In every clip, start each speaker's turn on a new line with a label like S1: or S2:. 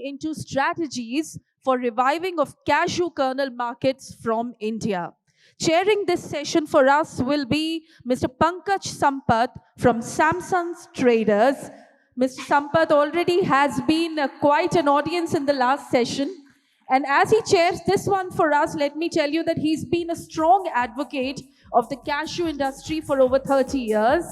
S1: into strategies for reviving of cashew kernel markets from India. Chairing this session for us will be Mr. Pankaj Sampath from Samsons Traders. Mr. Sampath already has been quite an audience in the last session. And as he chairs this one for us, let me tell you that he's been a strong advocate of the cashew industry for over 30 years.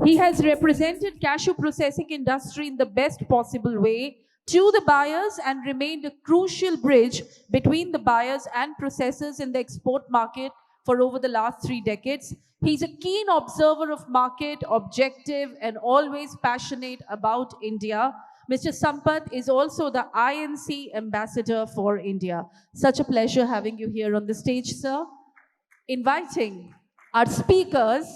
S1: He has represented cashew processing industry in the best possible way to the buyers and remained a crucial bridge between the buyers and processors in the export market for over the last 3 decades. He's a keen observer of market, objective, and always passionate about India. Mr. Sampath is also the INC ambassador for India. Such a pleasure having you here on the stage, sir. Inviting our speakers,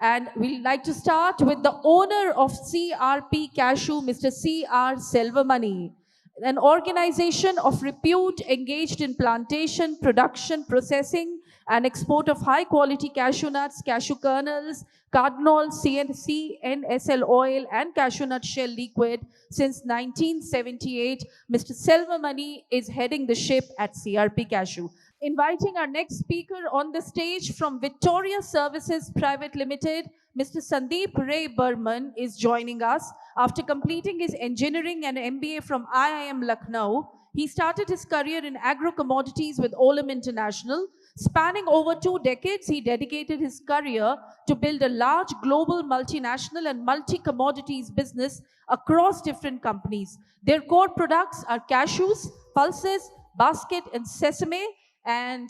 S1: and we'd like to start with the owner of CRP Cashew, Mr. CR Selvamani, an organization of repute engaged in plantation, production, processing, and export of high-quality cashew nuts, cashew kernels, cardinal, CNSL oil, and cashew nut shell liquid since 1978. Mr. Selvamani is heading the ship at CRP Cashew. Inviting our next speaker on the stage from Vittoria Services Private Limited, Mr. Sandip Ray Burman is joining us. After completing his engineering and MBA from IIM Lucknow, he started his career in agro-commodities with Olam International. Spanning over 2 decades, he dedicated his career to build a large global multinational and multi-commodities business across different companies. Their core products are cashews, pulses, basket, and sesame. And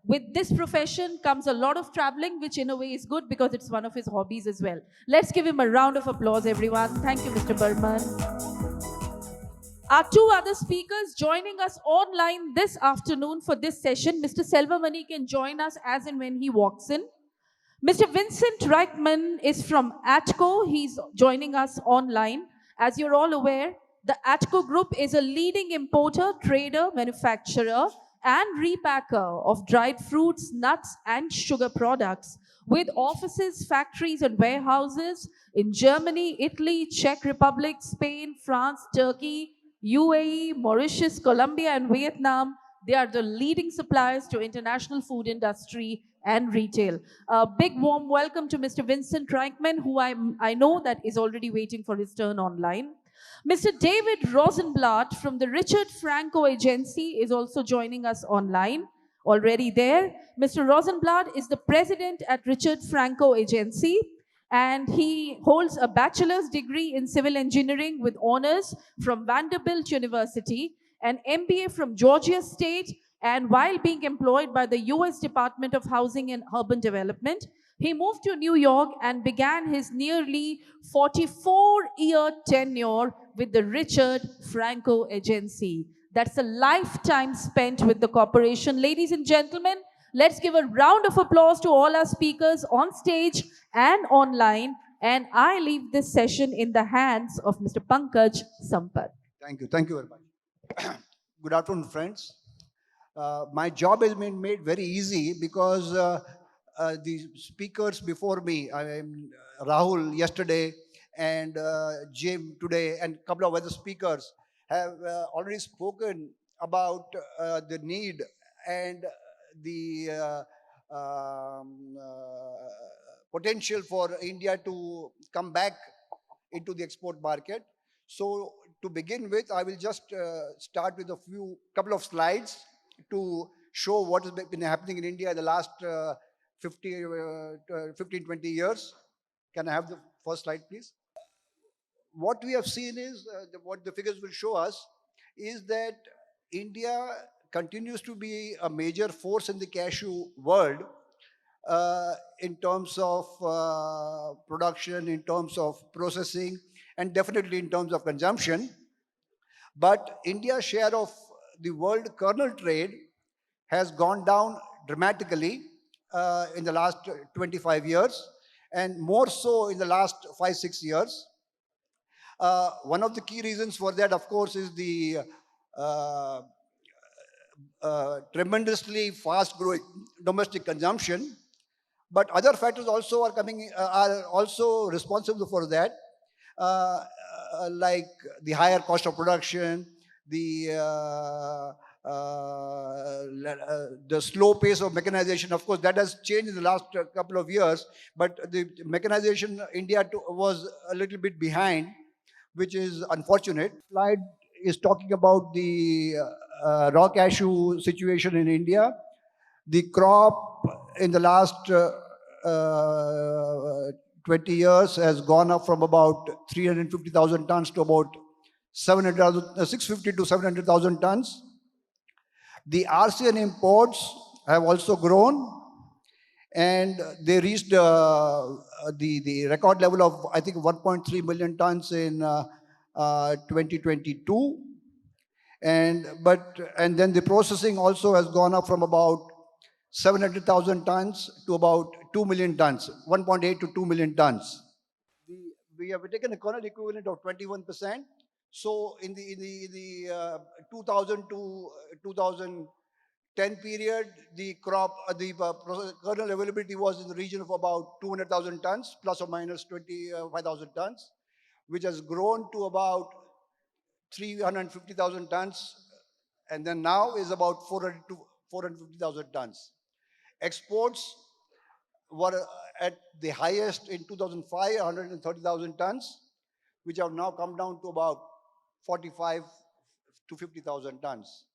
S1: with this profession comes a lot of traveling, which in a way is good because it's one of his hobbies as well. Let's give him a round of applause, everyone. Thank you, Mr. Burman. Our 2 other speakers joining us online this afternoon for this session. Mr. Selvamani can join us as and when he walks in. Mr. Vincent Rieckmann is from ATCO. He's joining us online. As you're all aware, the ATCO Group is a leading importer, trader, manufacturer, and repacker of dried fruits, nuts, and sugar products, with offices, factories, and warehouses in Germany, Italy, Czech Republic, Spain, France, Turkey, UAE, Mauritius, Colombia, and Vietnam. They are the leading suppliers to international food industry and retail. A big warm welcome to Mr. Vincent Rieckmann, who I know that is already waiting for his turn online. Mr. David Rosenblatt from the Richard Franco Agency is also joining us online, already there. Mr. Rosenblatt is the president at Richard Franco Agency, and he holds a bachelor's degree in civil engineering with honors from Vanderbilt University, an MBA from Georgia State, and while being employed by the US Department of Housing and Urban Development, he moved to New York and began his nearly 44-year tenure with the Richard Franco Agency. That's a lifetime spent with the corporation. Ladies and gentlemen, let's give a round of applause to all our speakers on stage and online. And I leave this session in the hands of Mr. Pankaj Sampath.
S2: Thank you. Thank you very much. Good afternoon, friends. My job has been made very easy because the speakers before me, Rahul yesterday and Jim today and a couple of other speakers have already spoken about the need and the potential for India to come back into the export market. So to begin with, I will just start with a couple of slides to show what has been happening in India in the last 15, 20 years. Can I have the first slide, please? What we have seen is, what the figures will show us, is that India continues to be a major force in the cashew world in terms of production, in terms of processing, and definitely in terms of consumption. But India's share of the world kernel trade has gone down dramatically in the last 25 years, and more so in the last 5-6 years. One of the key reasons for that, of course, is the tremendously fast-growing domestic consumption. But other factors also are also responsible for that, like the higher cost of production, the slow pace of mechanization. Of course, that has changed in the last couple of years, but the mechanization India was a little bit behind, which is unfortunate. Slide is talking about the raw cashew situation in India. The crop in the last 20 years has gone up from about 350,000 tons to about 650 to 700,000 tons. The RCN imports have also grown, and they reached the record level of, I think, 1.3 million tons in 2022. And then the processing also has gone up from about 700,000 tons to about 2 million tons, 1.8 to 2 million tons. We have taken a kernel equivalent of 21%. So in the 2000 to 2010 period, the kernel availability was in the region of about 200,000 tons, plus or minus 25,000 tons, which has grown to about 350,000 tons, and then now is about 400 to 450,000 tons. Exports were at the highest in 2005, 130,000 tons, which have now come down to about 45 to 50,000 tons.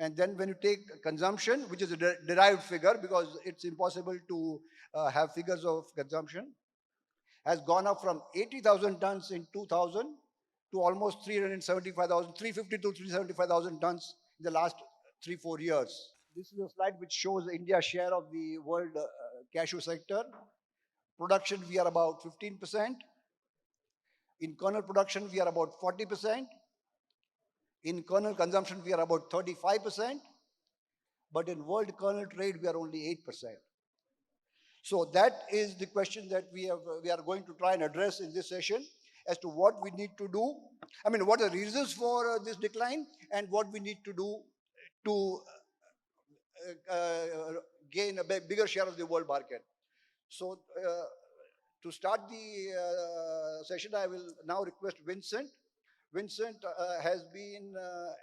S2: And then when you take consumption, which is a derived figure because it's impossible to have figures of consumption, has gone up from 80,000 tons in 2000 to almost 375,000, 350 to 375,000 tons in the last 3-4 years. This is a slide which shows India's share of the world cashew sector. Production, we are about 15%. In kernel production, we are about 40%. In kernel consumption, we are about 35%. But in world kernel trade, we are only 8%. So that is the question that we are going to try and address in this session as to what we need to do. I mean, what are the reasons for this decline and what we need to do to gain a bigger share of the world market. So to start the session, I will now request Vincent. Vincent has been,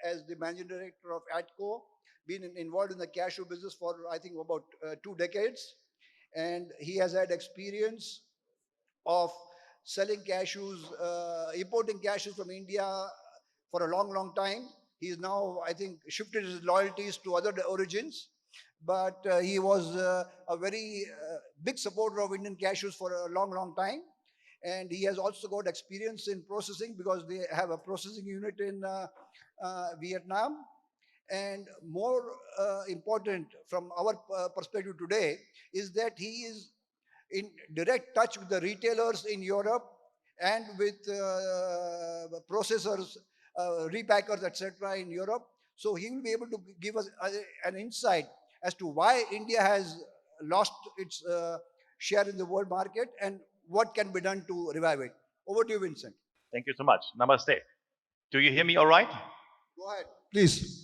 S2: as the managing director of ATCO, been involved in the cashew business for, I think, about 2 decades. And he has had experience of selling cashews, importing cashews from India for a long, long time. He's now, I think, shifted his loyalties to other origins. But he was a very big supporter of Indian cashews for a long, long time. And he has also got experience in processing because they have a processing unit in Vietnam. And more important from our perspective today is that he is in direct touch with the retailers in Europe and with processors, repackers, etc. in Europe. So he will be able to give us an insight as to why India has lost its share in the world market and what can be done to revive it. Over to you, Vincent.
S3: Thank you so much. Namaste. Do you hear me all right?
S2: Go ahead, please.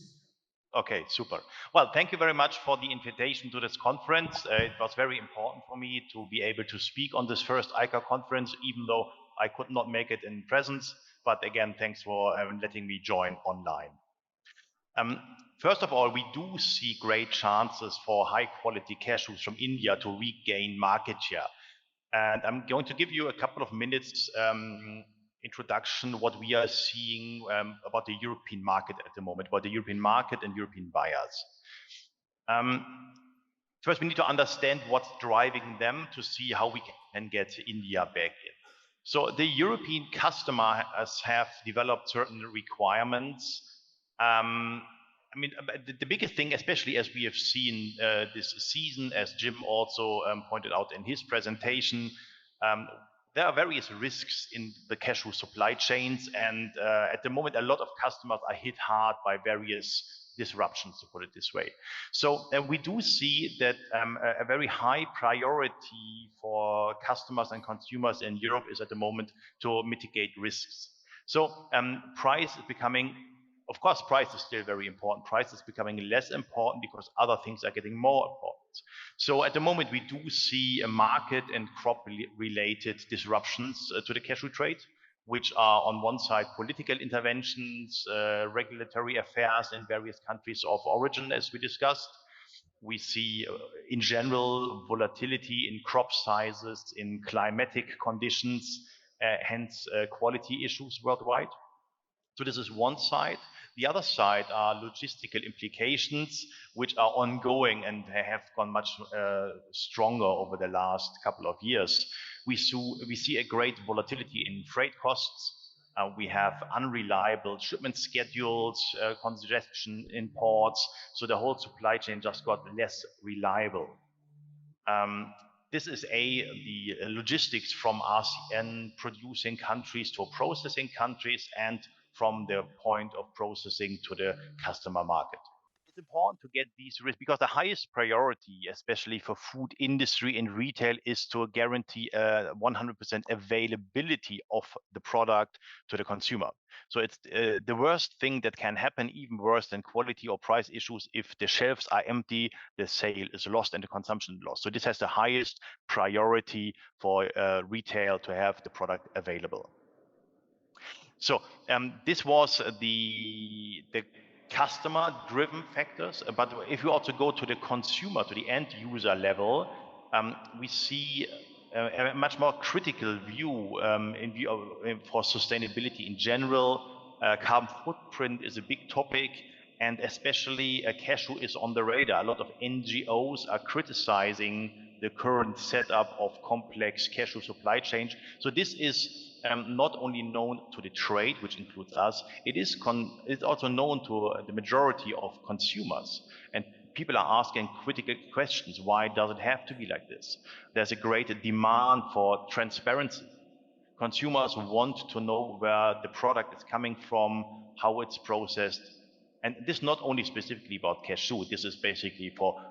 S3: Okay, super. Well, thank you very much for the invitation to this conference. It was very important for me to be able to speak on this first AICA conference, even though I could not make it in presence. But again, thanks for letting me join online. First of all, we do see great chances for high quality cashews from India to regain market share. And I'm going to give you a couple of minutes introduction what we are seeing about the European market at the moment, about the European market and European buyers. First, we need to understand what's driving them to see how we can get India back in. So the European customers have developed certain requirements. I mean, the biggest thing, especially as we have seen this season, as Jim also pointed out in his presentation, there are various risks in the cashew supply chains, and at the moment, a lot of customers are hit hard by various disruptions, to put it this way. So we do see that a very high priority for customers and consumers in Europe is at the moment to mitigate risks. So price is becoming, of course, price is still very important. Price is becoming less important because other things are getting more important. So at the moment, we do see a market and crop-related disruptions to the cashew trade. which are on one side political interventions, regulatory affairs in various countries of origin, as we discussed. We see, in general, volatility in crop sizes, in climatic conditions, hence quality issues worldwide. So this is one side. The other side are logistical implications, which are ongoing and have gone much stronger over the last couple of years. We see a great volatility in freight costs. We have unreliable shipment schedules, congestion in ports, so the whole supply chain just got less reliable. This is the logistics from RCN producing countries to processing countries and from the point of processing to the customer market. It's important to get these risks because the highest priority, especially for food industry and retail, is to guarantee 100% availability of the product to the consumer. So it's the worst thing that can happen, even worse than quality or price issues. If the shelves are empty, the sale is lost and the consumption lost. So this has the highest priority for retail to have the product available. So this was the customer-driven factors, but if you also go to the consumer, to the end user level, we see a much more critical view for sustainability in general. Carbon footprint is a big topic, and especially cashew is on the radar. A lot of NGOs are criticizing the current setup of complex cashew supply chains. So this is not only known to the trade, which includes us, it's also known to the majority of consumers. And people are asking critical questions. Why does it have to be like this? There's a great demand for transparency. Consumers want to know where the product is coming from, how it's processed. And this is not only specifically about cashew, this is basically for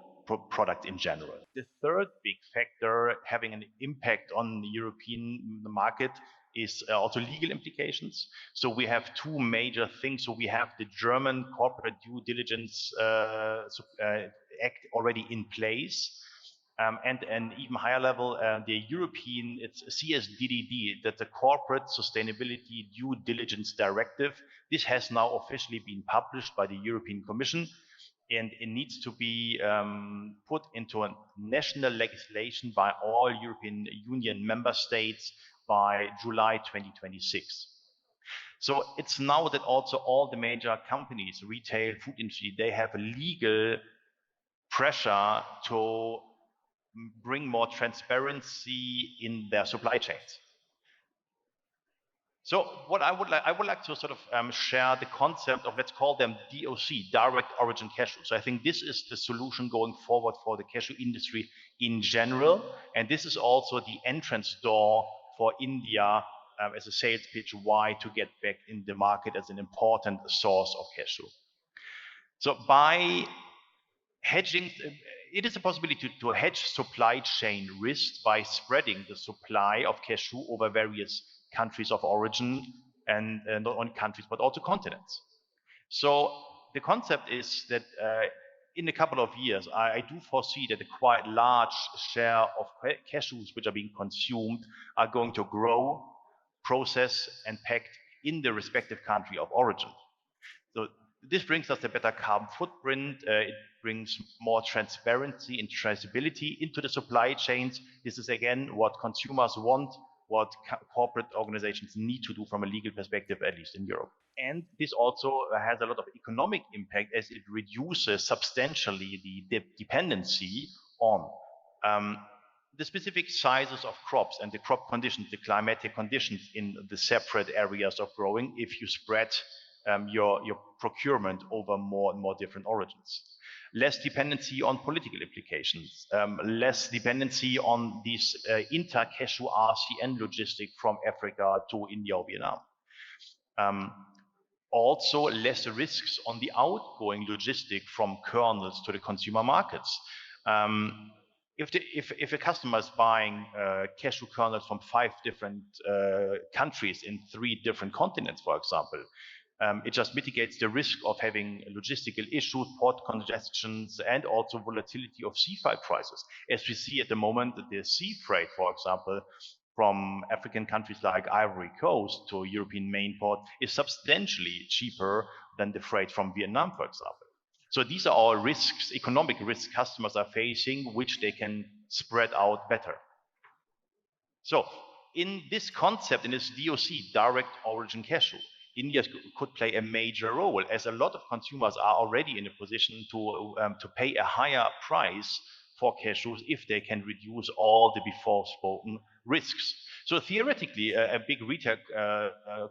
S3: products in general. The third big factor having an impact on the European market is also legal implications. So we have two major things. So we have the German Corporate Due Diligence Act already in place. And an even higher level, the European, it's CSDDD, that's the Corporate Sustainability Due Diligence Directive. This has now officially been published by the European Commission, and it needs to be put into a national legislation by all European Union member states by July 2026. So it's now that also all the major companies, retail, food industry, they have a legal pressure to bring more transparency in their supply chains. So what I would like to sort of share the concept of, let's call them DOC, direct origin cashew. So I think this is the solution going forward for the cashew industry in general, and this is also the entrance door for India as a sales pitch why to get back in the market as an important source of cashew. So by hedging, it is a possibility to hedge supply chain risk by spreading the supply of cashew over various countries of origin, and not only countries but also continents. So the concept is that in a couple of years, I do foresee that a quite large share of cashews which are being consumed are going to grow, processed, and packed in the respective country of origin. So this brings us a better carbon footprint. It brings more transparency and traceability into the supply chains. This is again what consumers want, what corporate organizations need to do from a legal perspective, at least in Europe. And this also has a lot of economic impact as it reduces substantially the dependency on the specific sizes of crops and the crop conditions, the climatic conditions in the separate areas of growing if you spread your procurement over more and more different origins. Less dependency on political implications, less dependency on these inter-cashew RCN logistics from Africa to India or Vietnam. Also less risks on the outgoing logistic from kernels to the consumer markets. If a customer is buying cashew kernels from 5 different countries in 3 different continents, for example, it just mitigates the risk of having logistical issues, port congestions, and also volatility of sea freight prices. As we see at the moment, the sea freight, for example, from African countries like Ivory Coast to European main port is substantially cheaper than the freight from Vietnam, for example. So these are all risks, economic risks customers are facing, which they can spread out better. So in this concept, in this DOC, direct origin cashew, India could play a major role, as a lot of consumers are already in a position to pay a higher price for cashews if they can reduce all the before spoken risks. So theoretically, a big retail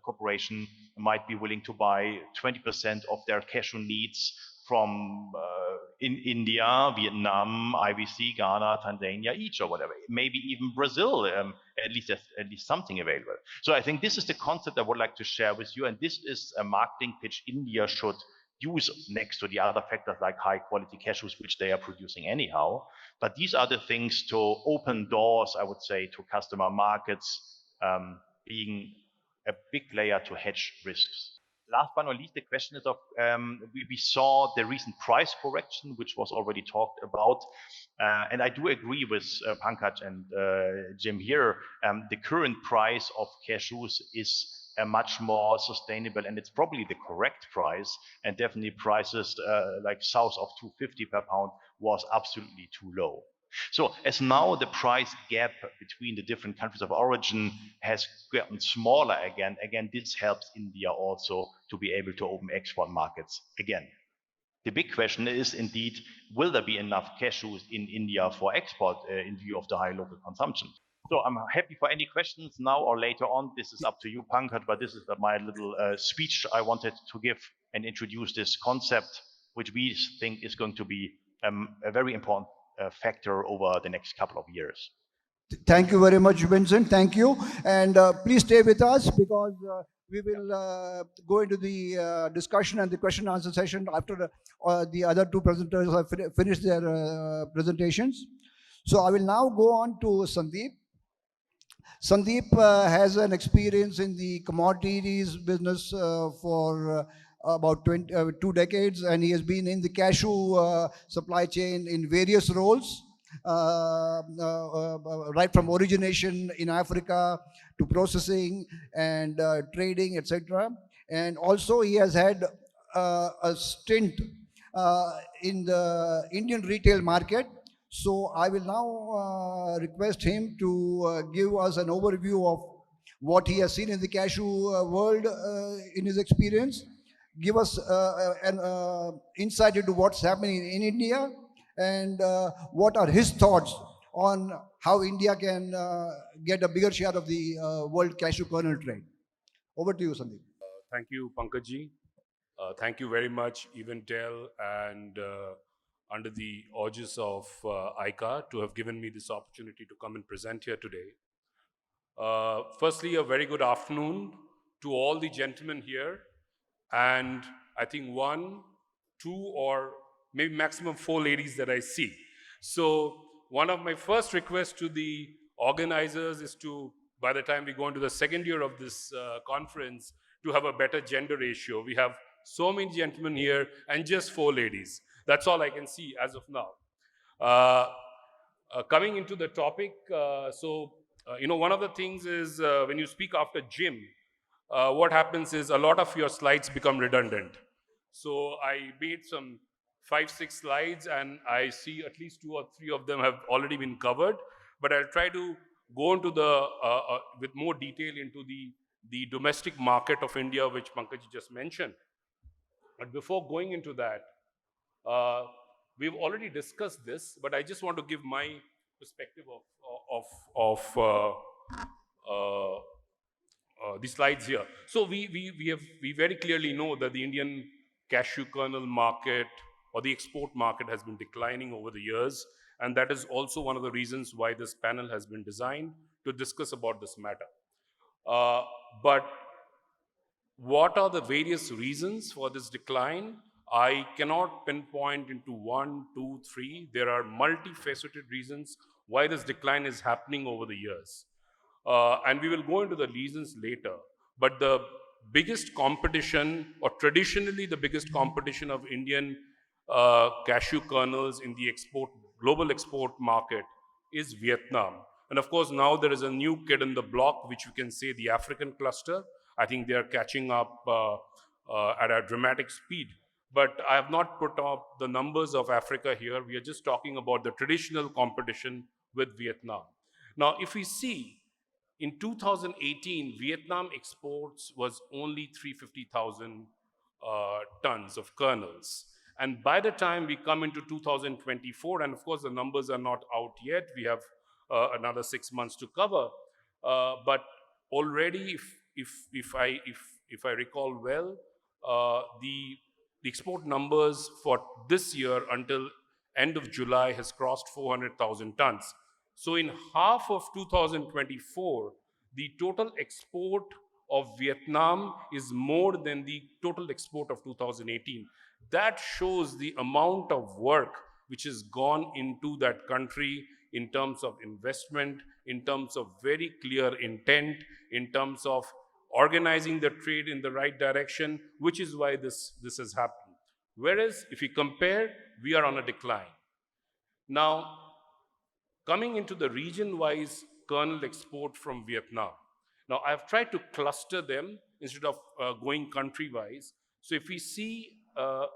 S3: corporation might be willing to buy 20% of their cashew needs from in India, Vietnam, IVC, Ghana, Tanzania, each or whatever, maybe even Brazil, at least something available. So I think this is the concept I would like to share with you, and this is a marketing pitch India should use next to the other factors like high quality cashews, which they are producing anyhow. But these are the things to open doors, I would say, to customer markets, being a big player to hedge risks. Last but not least, the question is of we saw the recent price correction, which was already talked about, and I do agree with Pankaj and Jim here. The current price of cashews is a much more sustainable, and it's probably the correct price. And definitely prices like south of 250 per pound was absolutely too low. So as now the price gap between the different countries of origin has gotten smaller again, this helps India also to be able to open export markets again. The big question is indeed, will there be enough cashews in India for export in view of the high local consumption? So I'm happy for any questions now or later on. This is up to you, Pankaj, but this is my little speech I wanted to give and introduce this concept, which we think is going to be a very important factor over the next couple of years.
S2: Thank you very much, Vincent. Thank you. And please stay with us because we will go into the discussion and the question and answer session after the other two presenters have finished their presentations. So I will now go on to Sandip. Sandip has an experience in the commodities business for about 2 decades, and he has been in the cashew supply chain in various roles, right from origination in Africa to processing and trading, etc. And also he has had a stint in the Indian retail market. So I will now request him to give us an overview of what he has seen in the cashew world in his experience, give us an insight into what's happening in India, and what are his thoughts on how India can get a bigger share of the world cashew kernel trade. Over to you, Sandip.
S4: Thank you, Pankaj. Thank you very much, Eventel, and under the aegis of AICA to have given me this opportunity to come and present here today. Firstly, a very good afternoon to all the gentlemen here, and I think 1, 2, or maybe maximum 4 ladies that I see. So one of my first requests to the organizers is to, by the time we go into the second year of this conference, to have a better gender ratio. We have so many gentlemen here and just 4 ladies. That's all I can see as of now. Coming into the topic, one of the things is when you speak after Jim, what happens is a lot of your slides become redundant. So I made some 5, 6 slides, and I see at least 2 or 3 of them have already been covered. But I'll try to go into the with more detail into the domestic market of India, which Pankaj just mentioned. But before going into that, we've already discussed this, but I just want to give my perspective of the slides here. So we very clearly know that the Indian cashew kernel market or the export market has been declining over the years, and that is also one of the reasons why this panel has been designed to discuss about this matter. But what are the various reasons for this decline? I cannot pinpoint into 1, 2, 3. There are multifaceted reasons why this decline is happening over the years. And we will go into the reasons later. But the biggest competition, or traditionally the biggest competition of Indian cashew kernels in the global export market is Vietnam. And of course, now there is a new kid in the block, which we can say the African cluster. I think they are catching up at a dramatic speed. But I have not put up the numbers of Africa here. We are just talking about the traditional competition with Vietnam. Now, if we see, in 2018, Vietnam exports was only 350,000 tons of kernels. And by the time we come into 2024, and of course the numbers are not out yet, we have another 6 months to cover. But already, if I recall well, the export numbers for this year until end of July has crossed 400,000 tons. So in half of 2024, the total export of Vietnam is more than the total export of 2018. That shows the amount of work which has gone into that country in terms of investment, in terms of very clear intent, in terms of organizing the trade in the right direction, which is why this has happened. Whereas if you compare, we are on a decline. Now, coming into the region-wise kernel export from Vietnam. Now, I've tried to cluster them instead of going country-wise. So if we see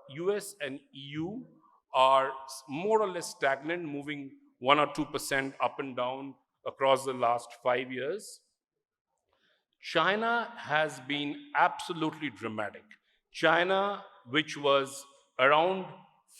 S4: US and EU are more or less stagnant, moving 1 or 2% up and down across the last 5 years. China has been absolutely dramatic. China, which was around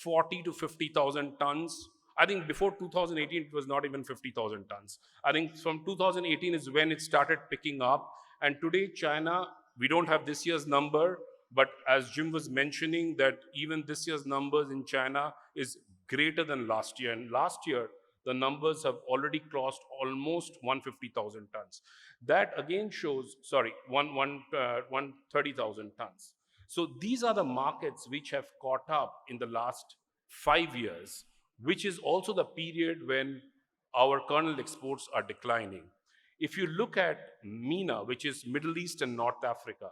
S4: 40 to 50,000 tons. I think before 2018, it was not even 50,000 tons. I think from 2018 is when it started picking up. And today, China, we don't have this year's number, but as Jim was mentioning, that even this year's numbers in China is greater than last year. And last year, the numbers have already crossed almost 150,000 tons. That again shows, 130,000 tons. So these are the markets which have caught up in the last 5 years, which is also the period when our kernel exports are declining. If you look at MENA, which is Middle East and North Africa,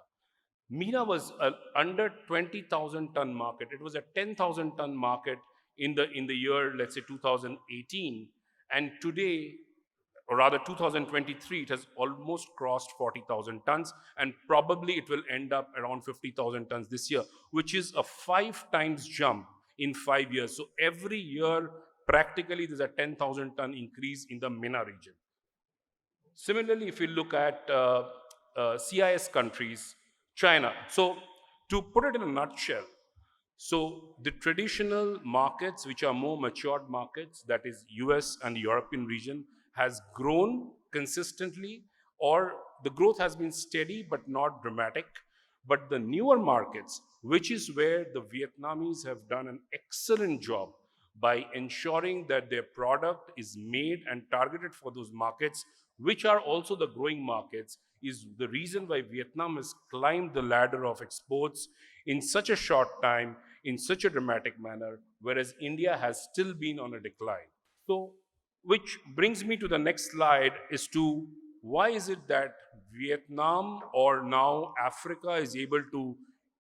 S4: MENA was an under 20,000 ton market. It was a 10,000 ton market in the year, let's say 2018. And today, or rather 2023, it has almost crossed 40,000 tons, and probably it will end up around 50,000 tons this year, which is a 5 times jump in 5 years. So every year, practically, there's a 10,000 ton increase in the MENA region. Similarly, if you look at CIS countries, China. So to put it in a nutshell, so the traditional markets, which are more matured markets, that is US and European region, has grown consistently, or the growth has been steady but not dramatic. But the newer markets, which is where the Vietnamese have done an excellent job by ensuring that their product is made and targeted for those markets, which are also the growing markets, is the reason why Vietnam has climbed the ladder of exports in such a short time, in such a dramatic manner, whereas India has still been on a decline. So, which brings me to the next slide, is to why is it that Vietnam, or now Africa, is able to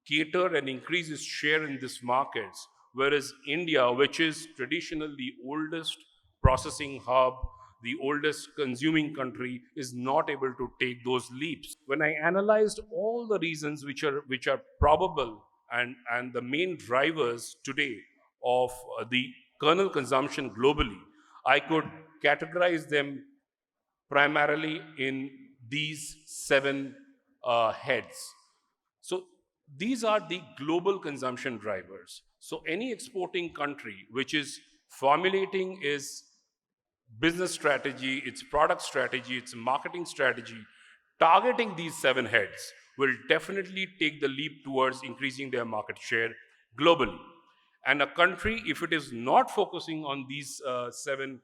S4: cater and increase its share in these markets, whereas India, which is traditionally the oldest processing hub, the oldest consuming country, is not able to take those leaps. When I analyzed all the reasons which are probable and the main drivers today of the kernel consumption globally, I could categorize them primarily in these 7 heads. So these are the global consumption drivers. So any exporting country which is formulating its business strategy, its product strategy, its marketing strategy, targeting these 7 heads, will definitely take the leap towards increasing their market share globally. And a country, if it is not focusing on these 7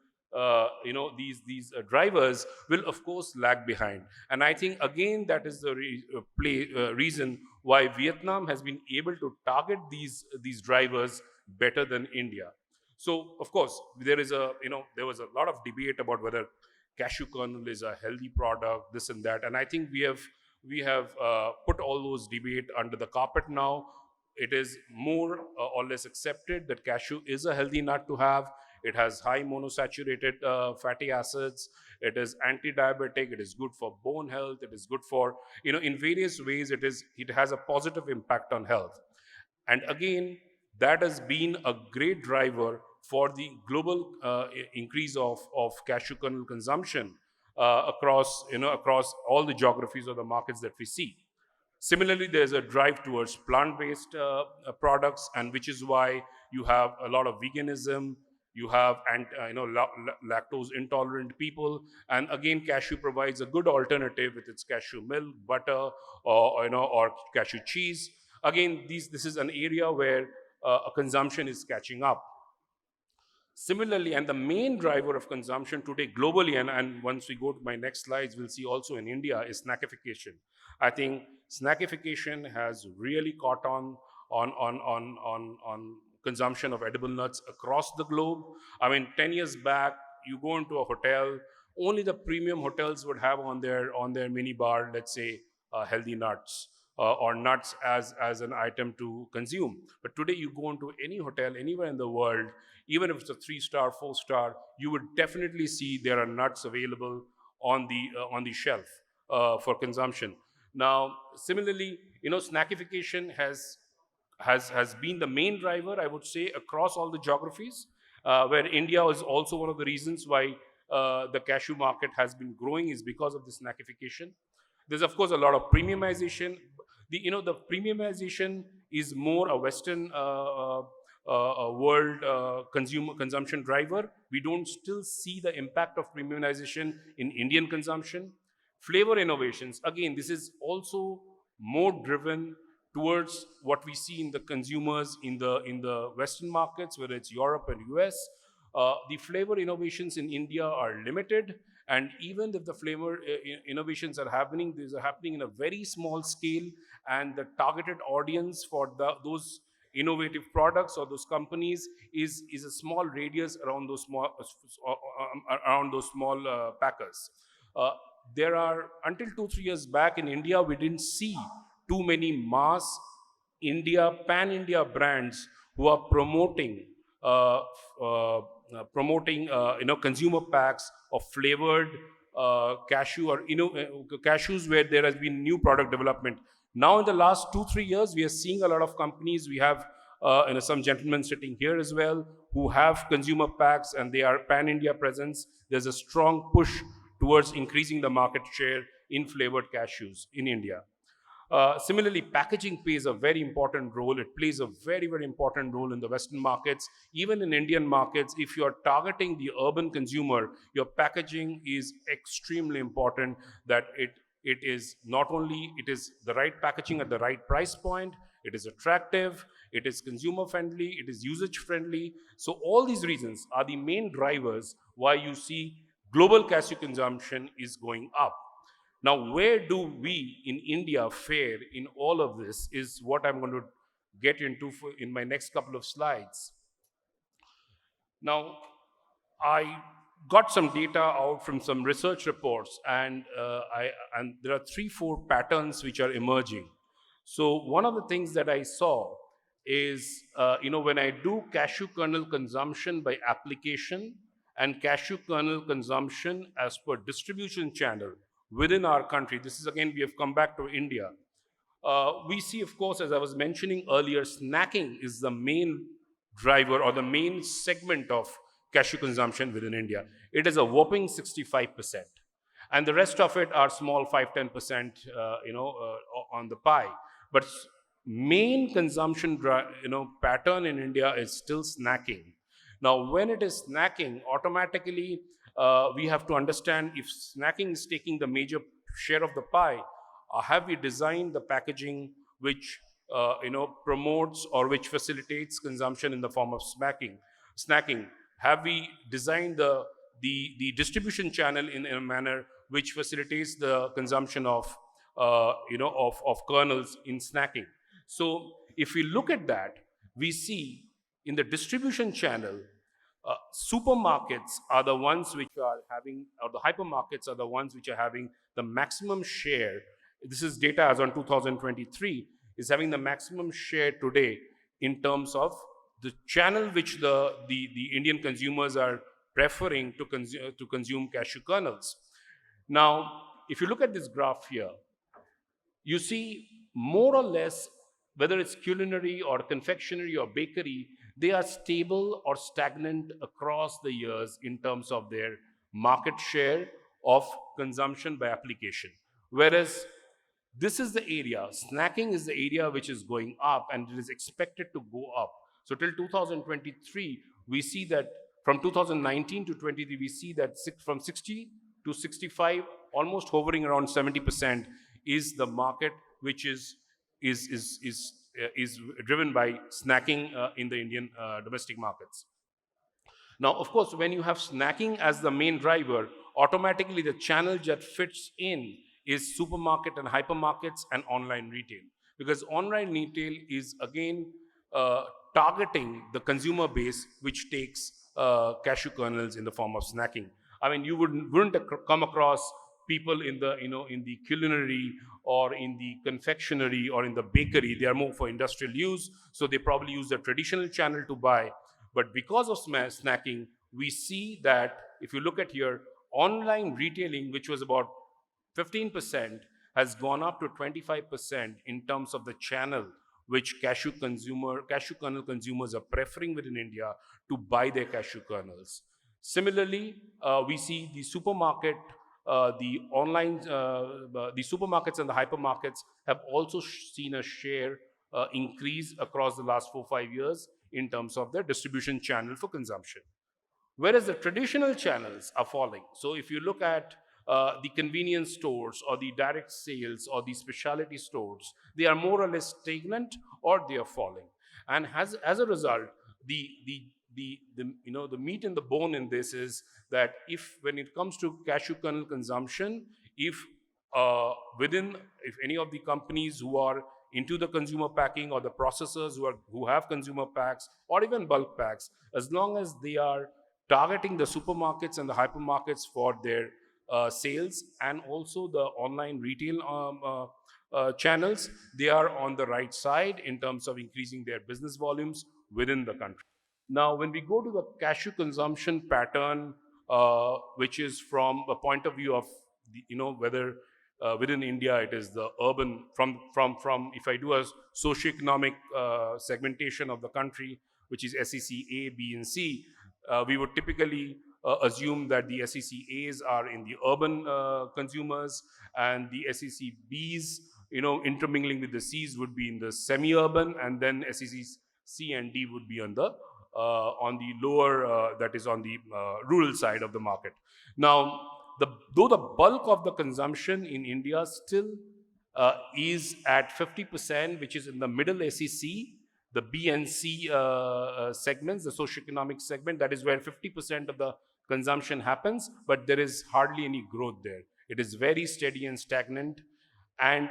S4: these drivers, will of course lag behind. And I think again that is the reason why Vietnam has been able to target these drivers better than India. So of course there was a lot of debate about whether cashew kernel is a healthy product, this and that, and I think we have put all those debate under the carpet now. It is more or less accepted that cashew is a healthy nut to have. It has high monosaturated fatty acids. It is anti-diabetic. It is good for bone health. It is good for, in various ways, it has a positive impact on health. And again, that has been a great driver for the global increase of cashew kernel consumption across all the geographies or the markets that we see. Similarly, there's a drive towards plant-based products, and which is why you have a lot of veganism. You have lactose intolerant people, and again, cashew provides a good alternative with its cashew milk, butter, or cashew cheese. Again, this is an area where consumption is catching up. Similarly, and the main driver of consumption today globally, and once we go to my next slides, we'll see also in India, is snackification. I think snackification has really caught on consumption of edible nuts across the globe. I mean, 10 years back, you go into a hotel, only the premium hotels would have on their mini bar, let's say, healthy nuts. Or nuts as an item to consume. But today you go into any hotel anywhere in the world, even if it's a 3-star, 4-star, you would definitely see there are nuts available on the shelf for consumption. Now, similarly, snackification has been the main driver, I would say, across all the geographies, where India is also one of the reasons why the cashew market has been growing, is because of the snackification. There's, of course, a lot of premiumization. The premiumization is more a Western world consumption driver. We don't still see the impact of premiumization in Indian consumption. Flavor innovations, again, this is also more driven towards what we see in the consumers in the Western markets, whether it's Europe and US. The flavor innovations in India are limited, and even if the flavor innovations are happening, these are happening in a very small scale, and the targeted audience for those innovative products or those companies is a small radius around those small packers. There are, until 2-3 years back in India, we didn't see too many mass pan-India brands who are promoting consumer packs of flavored cashew or cashews, where there has been new product development. Now, in the last 2-3 years, we are seeing a lot of companies. We have some gentlemen sitting here as well who have consumer packs, and they are pan-India presence. There's a strong push towards increasing the market share in flavored cashews in India. Similarly, packaging plays a very important role. It plays a very, very important role in the Western markets. Even in Indian markets, if you are targeting the urban consumer, your packaging is extremely important, that it is not only it is the right packaging at the right price point, it is attractive, it is consumer friendly, it is usage friendly. So all these reasons are the main drivers why you see global cashew consumption is going up. Now, where do we in India fare in all of this is what I'm going to get into in my next couple of slides. Now, I got some data out from some research reports, and there are 3-4 patterns which are emerging. So one of the things that I saw is, when I do cashew kernel consumption by application and cashew kernel consumption as per distribution channel within our country, this is again, we have come back to India. We see, of course, as I was mentioning earlier, snacking is the main driver or the main segment of cashew consumption within India. It is a whopping 65%. And the rest of it are small 5-10%, on the pie. But main consumption, pattern in India is still snacking. Now, when it is snacking, automatically we have to understand if snacking is taking the major share of the pie, have we designed the packaging which promotes or which facilitates consumption in the form of snacking? Have we designed the distribution channel in a manner which facilitates the consumption of kernels in snacking? So if we look at that, we see in the distribution channel, supermarkets are the ones which are having, or the hypermarkets are the ones which are having the maximum share. This is data as on 2023, is having the maximum share today in terms of the channel which the Indian consumers are preferring to consume cashew kernels. Now, if you look at this graph here, you see more or less, whether it's culinary or confectionery or bakery, they are stable or stagnant across the years in terms of their market share of consumption by application. Whereas this is the area, snacking is the area which is going up and it is expected to go up. So till 2023, we see that from 2019 to 23, we see that from 60 to 65, almost hovering around 70%, is the market which is driven by snacking in the Indian domestic markets. Now, of course, when you have snacking as the main driver, automatically the channel that fits in is supermarket and hypermarkets and online retail. Because online retail is again targeting the consumer base which takes cashew kernels in the form of snacking. I mean, you wouldn't come across people in the in the culinary or in the confectionery or in the bakery. They are more for industrial use, so they probably use the traditional channel to buy. But because of snacking, we see that if you look at here, online retailing, which was about 15%, has gone up to 25% in terms of the channel which cashew kernel consumers are preferring within India to buy their cashew kernels. Similarly, we see the supermarket, the online, the supermarkets and the hypermarkets have also seen a share increase across the last 4-5 years in terms of their distribution channel for consumption. Whereas the traditional channels are falling. So if you look at the convenience stores or the direct sales or the specialty stores, they are more or less stagnant or they are falling. And as a result, the meat and the bone in this is that if when it comes to cashew kernel consumption, if if any of the companies who are into the consumer packing or the processors who have consumer packs or even bulk packs, as long as they are targeting the supermarkets and the hypermarkets for their sales and also the online retail channels, they are on the right side in terms of increasing their business volumes within the country. Now, when we go to the cashew consumption pattern, which is from a point of view of whether within India it is the urban from if I do a socioeconomic segmentation of the country, which is SEC A, B, and C, we would typically assume that the SEC A's are in the urban consumers and the SEC B's, intermingling with the C's would be in the semi-urban, and then SEC C and D would be on the lower, that is on the rural side of the market. Now, though the bulk of the consumption in India still is at 50%, which is in the middle SEC, the B and C segments, the socioeconomic segment, that is where 50% of the consumption happens, but there is hardly any growth there. It is very steady and stagnant. And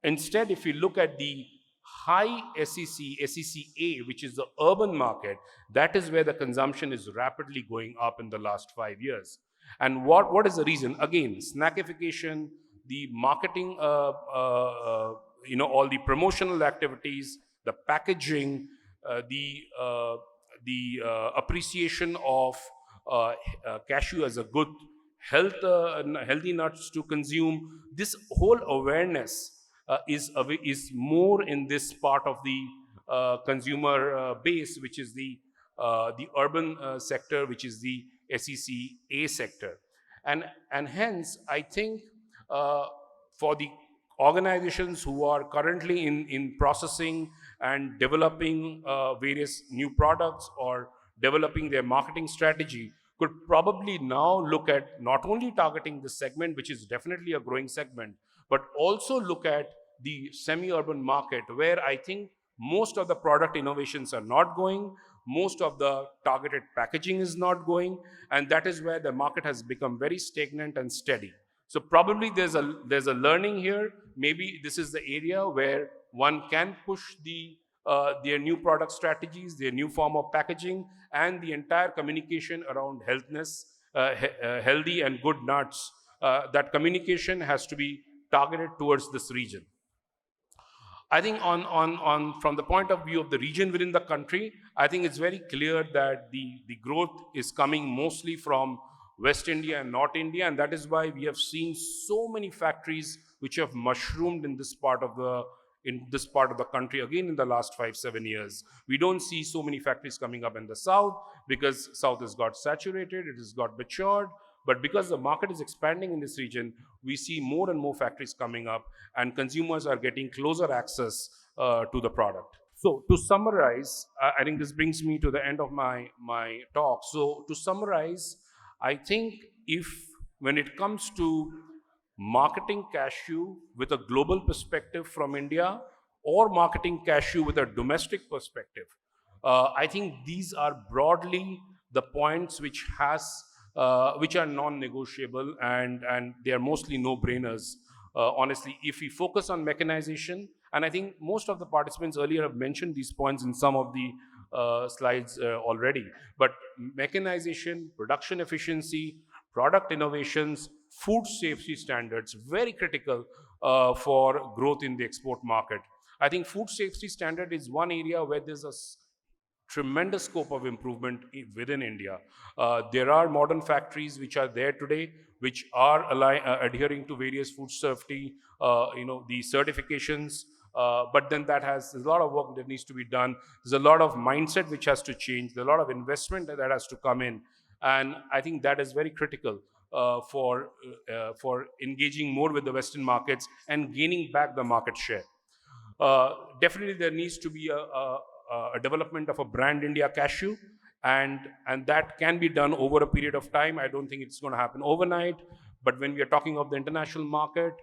S4: instead, if you look at the high SECA, which is the urban market, that is where the consumption is rapidly going up in the last 5 years. And what is the reason? Again, snackification, the marketing, all the promotional activities, the packaging, the appreciation of cashew as a good healthy nuts to consume. This whole awareness is more in this part of the consumer base, which is the urban sector, which is the SECA sector. And hence, I think for the organizations who are currently in processing and developing various new products or developing their marketing strategy could probably now look at not only targeting this segment, which is definitely a growing segment, but also look at the semi-urban market, where I think most of the product innovations are not going, most of the targeted packaging is not going, and that is where the market has become very stagnant and steady. So probably there's a learning here. Maybe this is the area where one can push their new product strategies, their new form of packaging, and the entire communication around healthy and good nuts. That communication has to be targeted towards this region. I think from the point of view of the region within the country, I think it's very clear that the growth is coming mostly from West India and North India, and that is why we have seen so many factories which have mushroomed in this part of the country again in the last 5-7 years. We don't see so many factories coming up in the south because south has got saturated, it has got matured. But because the market is expanding in this region, we see more and more factories coming up, and consumers are getting closer access to the product. So to summarize, I think this brings me to the end of my talk. So to summarize, I think if when it comes to marketing cashew with a global perspective from India or marketing cashew with a domestic perspective, I think these are broadly the points which are non-negotiable, and they are mostly no-brainers. Honestly, if we focus on mechanization, and I think most of the participants earlier have mentioned these points in some of the slides already, but mechanization, production efficiency, product innovations, food safety standards, very critical for growth in the export market. I think food safety standard is one area where there's a tremendous scope of improvement within India. There are modern factories which are there today, which are adhering to various food safety, the certifications. But then there's a lot of work that needs to be done. There's a lot of mindset which has to change. There's a lot of investment that has to come in, and I think that is very critical for engaging more with the Western markets and gaining back the market share. Definitely, there needs to be a development of a brand India cashew, and that can be done over a period of time. I don't think it's going to happen overnight, but when we are talking of the international market,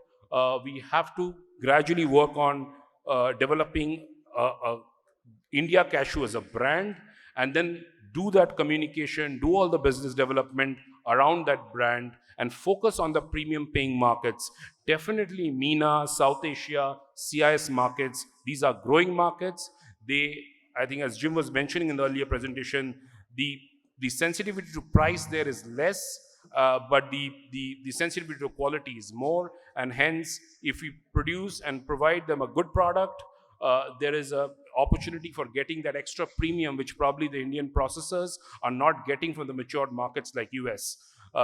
S4: we have to gradually work on developing India cashew as a brand, and then do that communication, do all the business development around that brand, and focus on the premium paying markets. Definitely MENA, South Asia, CIS markets, these are growing markets. I think as Jim was mentioning in the earlier presentation, the sensitivity to price there is less, but the sensitivity to quality is more, and hence if we produce and provide them a good product, there is a opportunity for getting that extra premium which probably the Indian processors are not getting from the matured markets like US.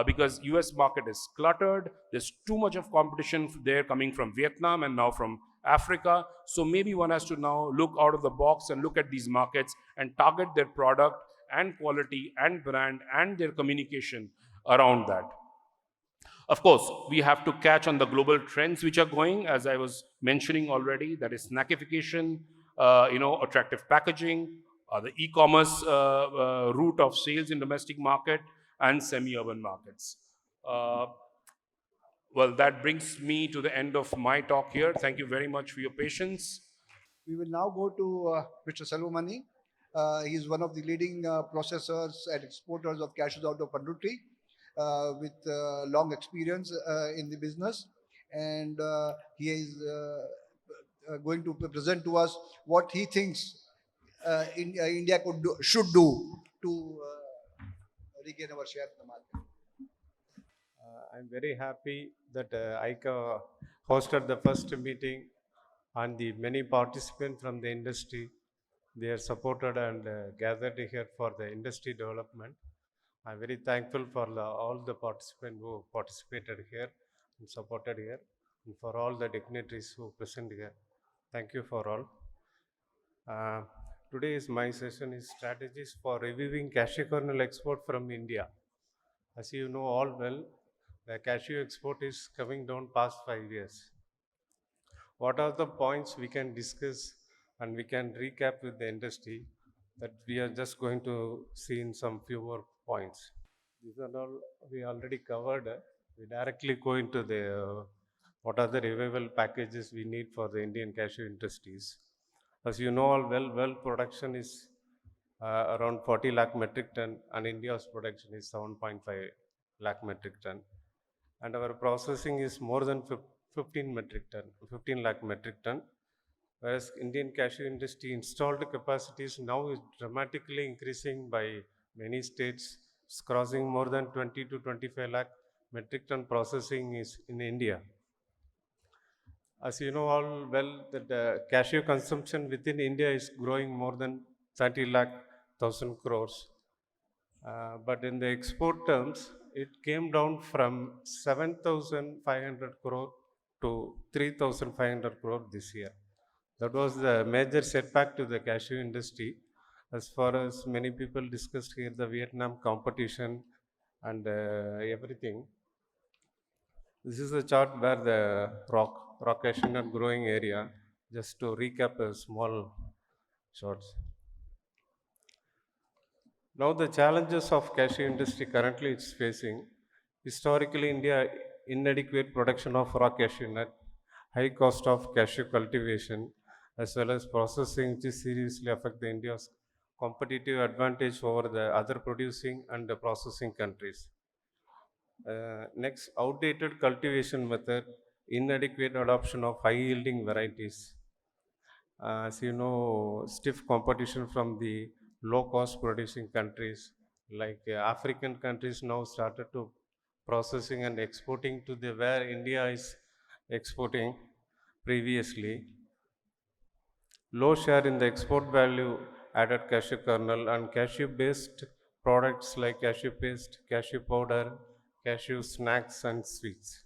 S4: Because US market is cluttered, there's too much of competition there coming from Vietnam and now from Africa. So maybe one has to now look out of the box and look at these markets and target their product and quality and brand and their communication around that. Of course, we have to catch on the global trends which are going, as I was mentioning already, that is snackification, attractive packaging, the e-commerce route of sales in domestic market, and semi-urban markets. Well, that brings me to the end of my talk here. Thank you very much for your patience.
S2: We will now go to Mr. Selvamani. He is one of the leading processors and exporters of cashews out of Pandutri, with long experience in the business, and he is going to present to us what he thinks India should do to regain our share in the market.
S5: I'm very happy that AICA hosted the first meeting, and the many participants from the industry, they are supported and gathered here for the industry development. I'm very thankful for all the participants who participated here and supported here, and for all the dignitaries who present here. Thank you for all. Today's my session is strategies for reviewing cashew kernel export from India. As you know all well, the cashew export is coming down past 5 years. What are the points we can discuss and we can recap with the industry that we are just going to see in some few more points. These are all we already covered. We directly go into the what are the revival packages we need for the Indian cashew industries. As you know all well, world production is around 40 lakh metric ton, and India's production is 7.5 lakh metric ton. And our processing is more than 15 lakh metric ton. Whereas Indian cashew industry installed capacities now is dramatically increasing by many states. It's crossing more than 20 to 25 lakh metric ton processing is in India. As you know all well, that cashew consumption within India is growing more than 30 lakh thousand crores. But in the export terms, it came down from 7,500 crore to 3,500 crore this year. That was the major setback to the cashew industry. As far as many people discussed here, the Vietnam competition and everything. This is a chart where the rock cashew nut growing area. Just to recap a small shots. Now the challenges of cashew industry currently it's facing. Historically, India inadequate production of raw cashew nut, high cost of cashew cultivation, as well as processing, which seriously affect the India's competitive advantage over the other producing and the processing countries. Next, outdated cultivation method, inadequate adoption of high yielding varieties. As you know, stiff competition from the low cost producing countries like African countries now started to processing and exporting to the where India is exporting previously. Low share in the export value added cashew kernel and cashew based products like cashew paste, cashew powder, cashew snacks and sweets.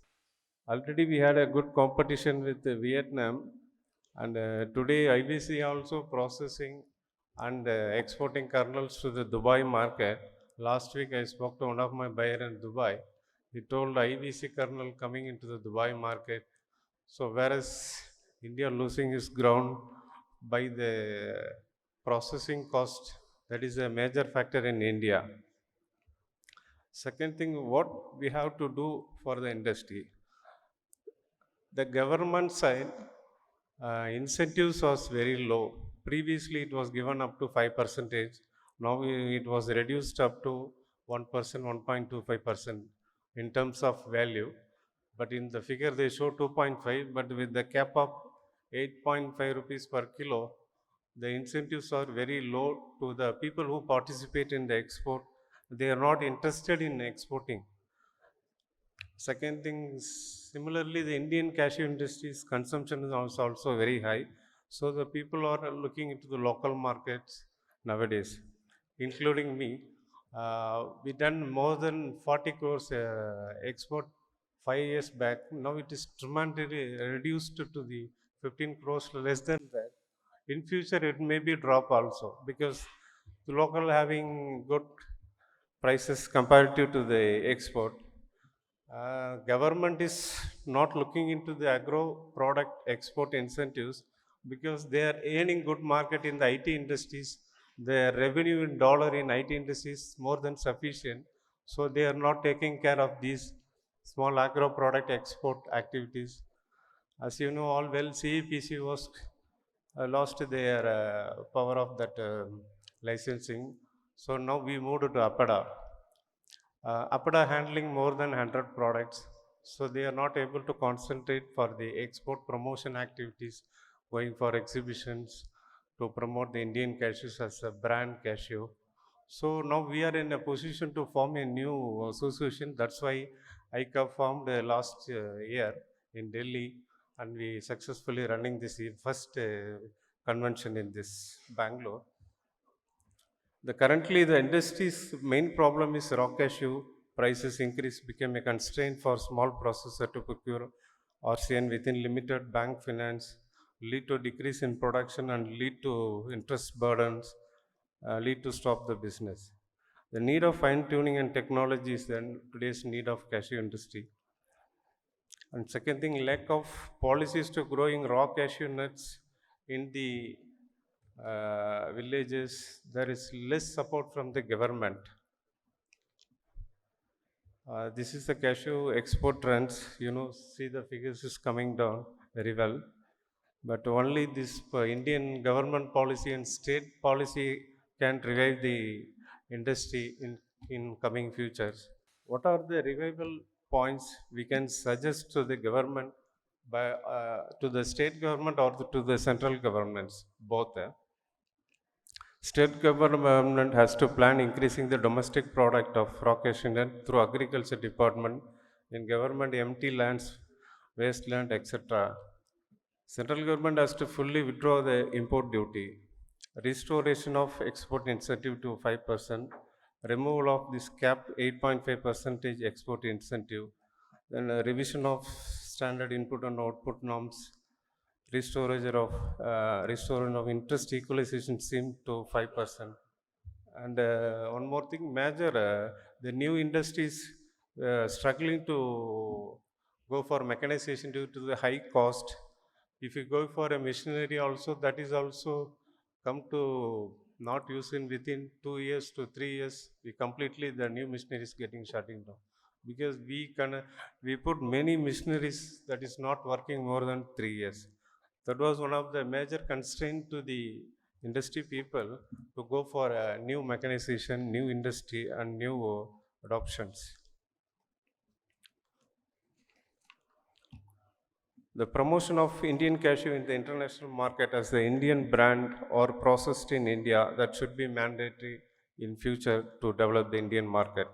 S5: Already we had a good competition with Vietnam, and today IBC also processing and exporting kernels to the Dubai market. Last week I spoke to one of my buyer in Dubai. He told IBC kernel coming into the Dubai market. So whereas India losing its ground by the processing cost, that is a major factor in India. Second thing, what we have to do for the industry. The government side incentives was very low. Previously, it was given up to 5%. Now it was reduced up to 1%, 1.25% in terms of value. But in the figure they show 2.5, but with the cap of 8.5 rupees per kilo, the incentives are very low to the people who participate in the export. They are not interested in exporting. Second thing, similarly, the Indian cashew industry's consumption is also very high. So the people are looking into the local markets nowadays, including me. We done more than 40 crores export 5 years back. Now it is tremendously reduced to the 15 crores less than that. In future, it may be drop also because the local having good prices comparative to the export. Government is not looking into the agro product export incentives because they are earning good market in the IT industries. Their revenue in dollar in IT industries is more than sufficient. So they are not taking care of these small agro product export activities. As you know all well, CEPC was lost their power of that licensing. So now we moved to APADA. APADA handling more than 100 products, so they are not able to concentrate for the export promotion activities, going for exhibitions to promote the Indian cashews as a brand cashew. So now we are in a position to form a new association. That's why AICA formed last year in Delhi, and we successfully running this first convention in this Bangalore. Currently, the industry's main problem is raw cashew prices increase became a constraint for small processor to procure RCN within limited bank finance, lead to decrease in production and lead to interest burdens, lead to stop the business. The need of fine tuning and technology is then today's need of cashew industry. And second thing, lack of policies to growing raw cashew nuts in the villages, there is less support from the government. This is the cashew export trends. You know, see the figures is coming down very well. But only this Indian government policy and state policy can revive the industry in coming futures. What are the revival points we can suggest to the government by to the state government or to the central governments, both? State government has to plan increasing the domestic product of raw cashew nut through agriculture department in government empty lands, wasteland, etc. Central government has to fully withdraw the import duty, restoration of export incentive to 5%, removal of this cap 8.5 percentage export incentive, then a revision of standard input and output norms, restoration of interest equalization scheme to 5%. And one more thing, major, the new industries struggling to go for mechanization due to the high cost. If you go for a machinery also, that is also come to not use in within 2 years to 3 years. We completely the new machinery is getting shutting down because we put many machineries that is not working more than 3 years. That was one of the major constraint to the industry people to go for a new mechanization, new industry, and new adoptions. The promotion of Indian cashew in the international market as the Indian brand or processed in India, that should be mandatory in future to develop the Indian market.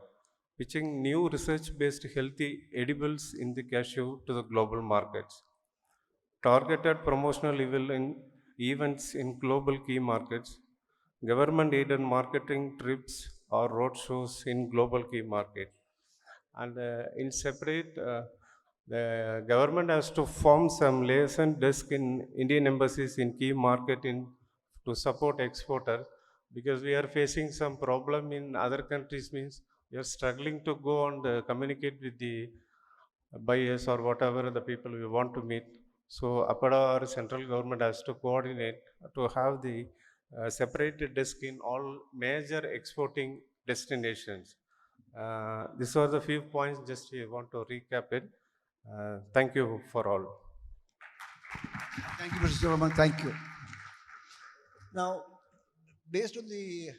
S5: Pitching new research-based healthy edibles in the cashew to the global markets. Targeted promotional events in global key markets, government-aided marketing trips or roadshows in global key market. And in separate, the government has to form some liaison desk in Indian embassies in key market to support exporter, because we are facing some problem in other countries, means we are struggling to go and communicate with the buyers or whatever the people we want to meet. So APADA or central government has to coordinate to have the separated desk in all major exporting destinations. These are the few points, just I want to recap it. Thank you for all.
S2: Thank you, Mr. Selvamani. Thank you. Now, based on the,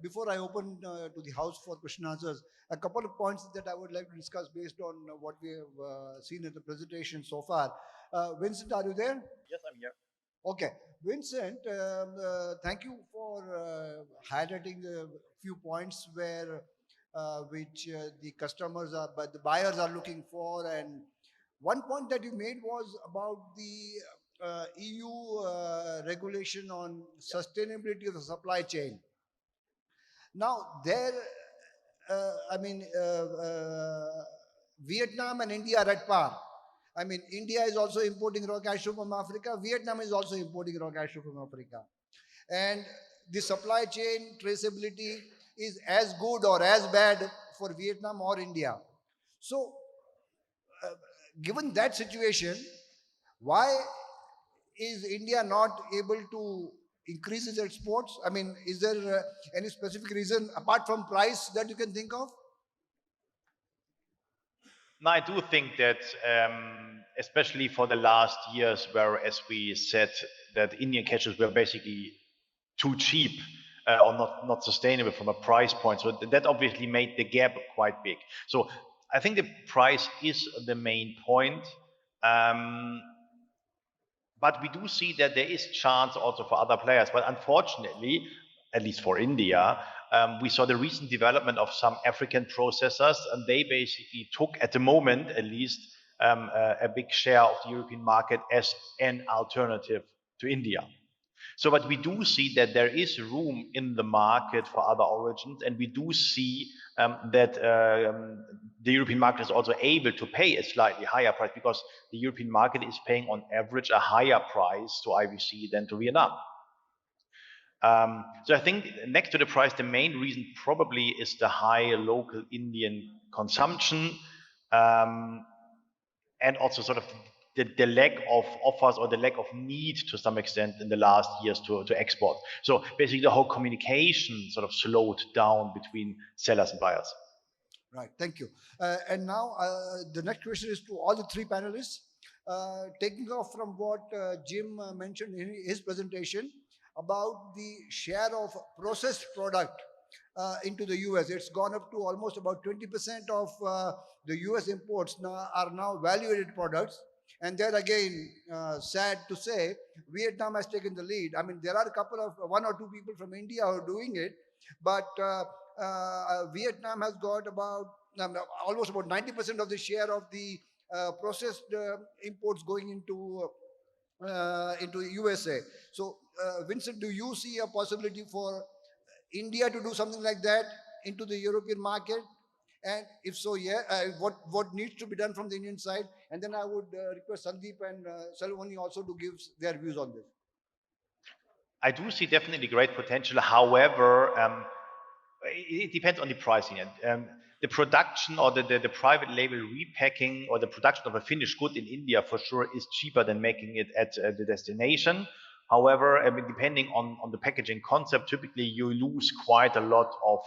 S2: before I open to the House for question and answers, a couple of points that I would like to discuss based on what we have seen in the presentation so far. Vincent, are you there?
S3: Yes, I'm here.
S2: Okay. Vincent, thank you for highlighting a few points where which the customers are, but the buyers are looking for. And one point that you made was about the EU regulation on sustainability of the supply chain. Now, there, I mean, Vietnam and India are at par. I mean, India is also importing raw cashew from Africa. Vietnam is also importing raw cashew from Africa. And the supply chain traceability is as good or as bad for Vietnam or India. So, given that situation, why is India not able to increase its exports? I mean, is there any specific reason apart from price that you can think of?
S3: No, I do think that, especially for the last years, where, as we said, that Indian cashews were basically too cheap or not sustainable from a price point. So that obviously made the gap quite big. So I think the price is the main point. But we do see that there is chance also for other players. But unfortunately, at least for India, we saw the recent development of some African processors, and they basically took, at the moment at least, a big share of the European market as an alternative to India. So, but we do see that there is room in the market for other origins, and we do see that the European market is also able to pay a slightly higher price, because the European market is paying on average a higher price to IVC than to Vietnam. So I think next to the price, the main reason probably is the high local Indian consumption, and also sort of the lack of offers or the lack of need to some extent in the last years to export. So basically the whole communication sort of slowed down between sellers and buyers.
S2: Right, thank you. And now the next question is to all the three panelists. Taking off from what Jim mentioned in his presentation about the share of processed product into the US. It's gone up to almost about 20% of the US imports now are now value-added products. And there again, sad to say, Vietnam has taken the lead. I mean, there are a couple of, one or two people from India who are doing it, but Vietnam has got about almost about 90% of the share of the processed imports going into into USA. So, Vincent, do you see a possibility for India to do something like that into the European market? And if so, yeah, what needs to be done from the Indian side? And then I would request Sandip and Selvamani also to give their views on this.
S3: I do see definitely great potential. However, it depends on the pricing. And the production or the private label repacking or the production of a finished good in India for sure is cheaper than making it at the destination. However, I mean, depending on the packaging concept, typically you lose quite a lot of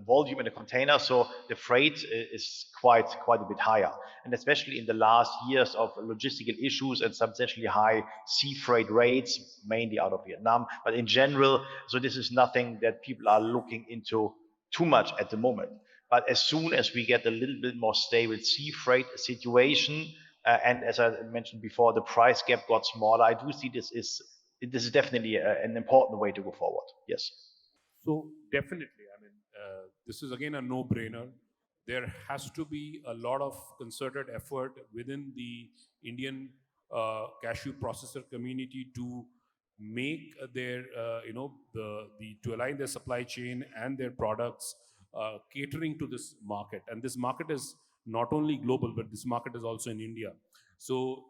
S3: volume in a container, so the freight is quite a bit higher. And especially in the last years of logistical issues and substantially high sea freight rates, mainly out of Vietnam, but in general, so this is nothing that people are looking into too much at the moment. But as soon as we get a little bit more stable sea freight situation, and as I mentioned before, the price gap got smaller, I do see this is definitely an important way to go forward. Yes.
S4: So definitely, I mean, this is again a no-brainer. There has to be a lot of concerted effort within the Indian cashew processor community to make their, to align their supply chain and their products catering to this market. And this market is not only global, but this market is also in India. So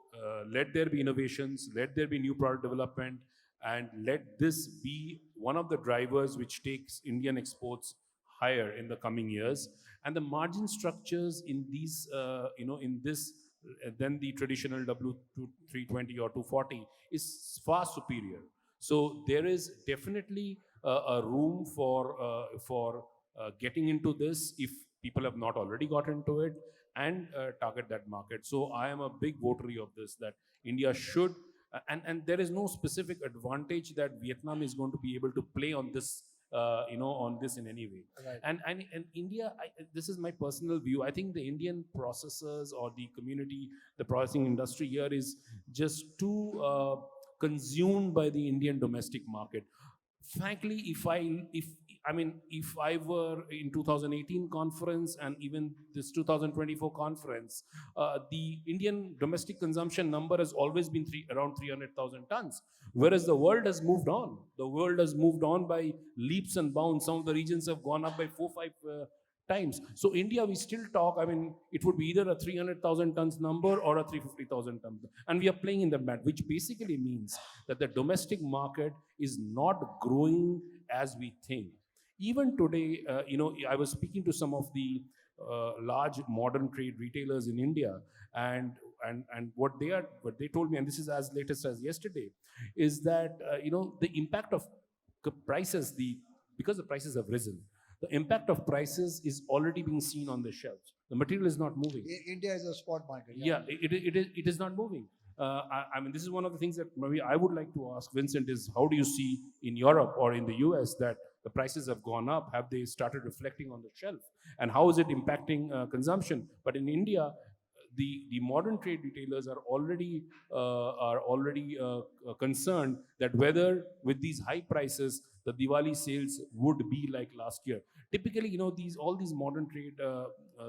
S4: let there be innovations, let there be new product development, and let this be one of the drivers which takes Indian exports higher in the coming years. And the margin structures in these, in this, than the traditional W320 or 240 is far superior. So there is definitely a room for getting into this if people have not already got into it, and target that market. So I am a big votary of this, that India should, and there is no specific advantage that Vietnam is going to be able to play on this, on this in any way.
S2: Right.
S4: And India, this is my personal view. I think the Indian processors or the community, the processing industry here is just too consumed by the Indian domestic market. Frankly, if I were in 2018 conference and even this 2024 conference, the Indian domestic consumption number has always been around 300,000 tons, whereas the world has moved on. The world has moved on by leaps and bounds. Some of the regions have gone up by 4-5 times. So India, we still talk, I mean, it would be either a 300,000 tons number or a 350,000 tons. And we are playing in that band, which basically means that the domestic market is not growing as we think. Even today, I was speaking to some of the large modern trade retailers in India, and what they told me, and this is as latest as yesterday, is that the impact of prices, because the prices have risen, the impact of prices is already being seen on the shelves. The material is not moving.
S2: India is a spot market.
S4: Yeah, it is not moving. I mean, this is one of the things that maybe I would like to ask Vincent is, how do you see in Europe or in the US that the prices have gone up? Have they started reflecting on the shelf? And how is it impacting consumption? But in India, the modern trade retailers are already concerned that whether with these high prices, the Diwali sales would be like last year. Typically, all these modern trade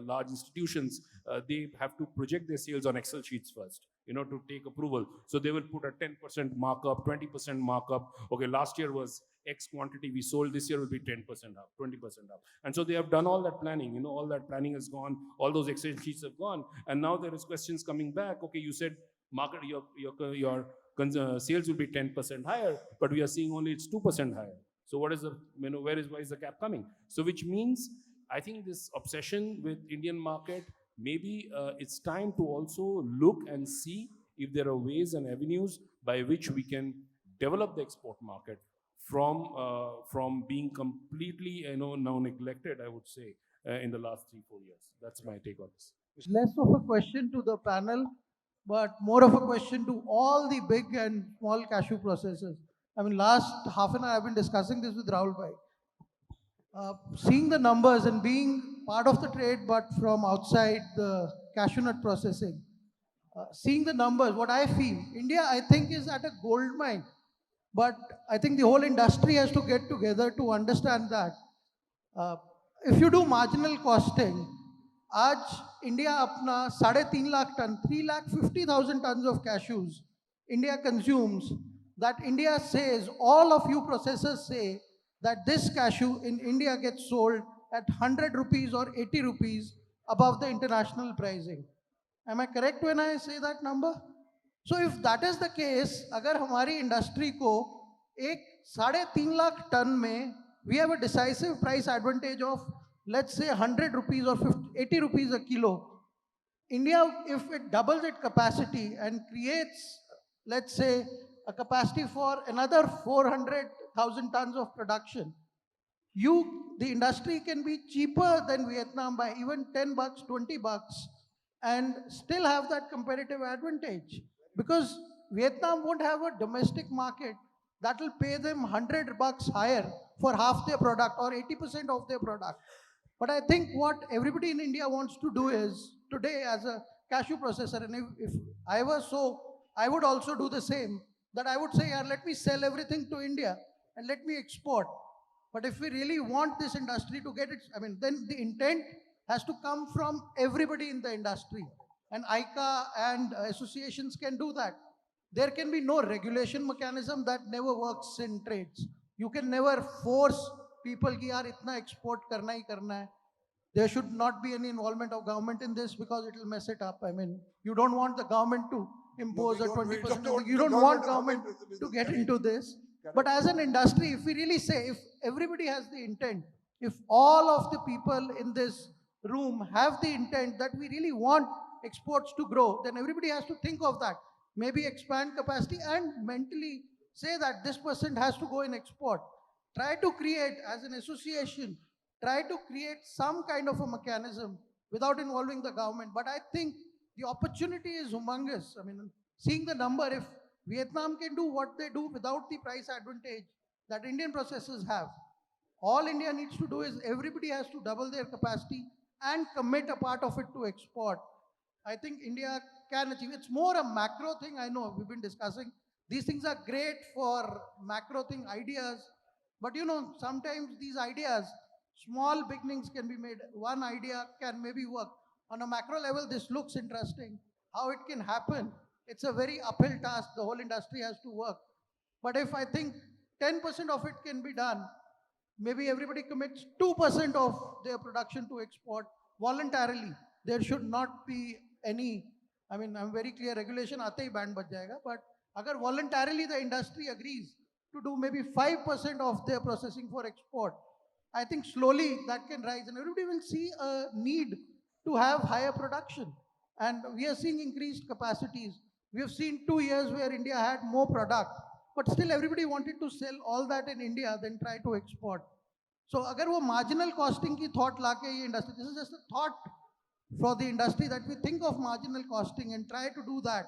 S4: large institutions, they have to project their sales on Excel sheets first, to take approval. So they will put a 10% markup, 20% markup. Okay, last year was X quantity we sold, this year will be 10% up, 20% up. And so they have done all that planning, all that planning has gone, all those Excel sheets have gone. And now there is questions coming back. Okay, you said market, your sales will be 10% higher, but we are seeing only it's 2% higher. So what is why is the gap coming? So which means, I think this obsession with Indian market, maybe it's time to also look and see if there are ways and avenues by which we can develop the export market from being completely now neglected, I would say, in the last 3-4 years. That's my take on this.
S6: Less of a question to the panel, but more of a question to all the big and small cashew processors. I mean, last half an hour I've been discussing this with Rahul Bhai. Seeing the numbers and being part of the trade, but from outside the cashew nut processing, seeing the numbers, what I feel, India, I think, is at a gold mine. But I think the whole industry has to get together to understand that. If you do marginal costing, आज India अपना 3.5 lakh ton 3,50,000 tons of cashews India consumes, that India says, all of you processors say that this cashew in India gets sold at 100 rupees or 80 rupees above the international pricing. Am I correct when I say that number? So if that is the case, अगर हमारी industry को एक 3.5 lakh ton में we have a decisive price advantage of, let's say, 100 rupees or 80 rupees a kilo. India, if it doubles its capacity and creates, let's say, a capacity for another 400,000 tons of production, the industry can be cheaper than Vietnam by even 10 bucks, 20 bucks, and still have that competitive advantage. Because Vietnam won't have a domestic market that will pay them 100 bucks higher for half their product or 80% of their product. But I think what everybody in India wants to do is, today as a cashew processor, and if I was so, I would also do the same, that I would say, yeah, let me sell everything to India and let me export. But if we really want this industry to get it, then the intent has to come from everybody in the industry. And AICA and associations can do that. There can be no regulation mechanism that never works in trades. You can never force people ki yaar itna export karna hi karna hai. There should not be any involvement of government in this because it will mess it up. You don't want the government to impose a 20%. You don't want government to get into this. But as an industry, if we really say, if everybody has the intent, if all of the people in this room have the intent that we really want exports to grow, then everybody has to think of that. Maybe expand capacity and mentally say that this person has to go and export. Try to create, as an association, try to create some kind of a mechanism without involving the government. But I think the opportunity is humongous. Seeing the number, if Vietnam can do what they do without the price advantage that Indian processors have, all India needs to do is everybody has to double their capacity and commit a part of it to export. I think India can achieve. It's more a macro thing. I know we've been discussing. These things are great for macro thing ideas, but sometimes these ideas, small beginnings can be made. One idea can maybe work. On a macro level, this looks interesting. How it can happen, it's a very uphill task. The whole industry has to work. But if I think 10% of it can be done, maybe everybody commits 2% of their production to export voluntarily. There should not be any, I'm very clear, regulation aate hi ban bach jayega, but agar voluntarily the industry agrees to do maybe 5% of their processing for export, I think slowly that can rise and everybody will see a need to have higher production. And we are seeing increased capacities. We have seen 2 years where India had more product, but still everybody wanted to sell all that in India, then try to export. So agar wo marginal costing ki thought la ke ye industry, this is just a thought for the industry, that we think of marginal costing and try to do that.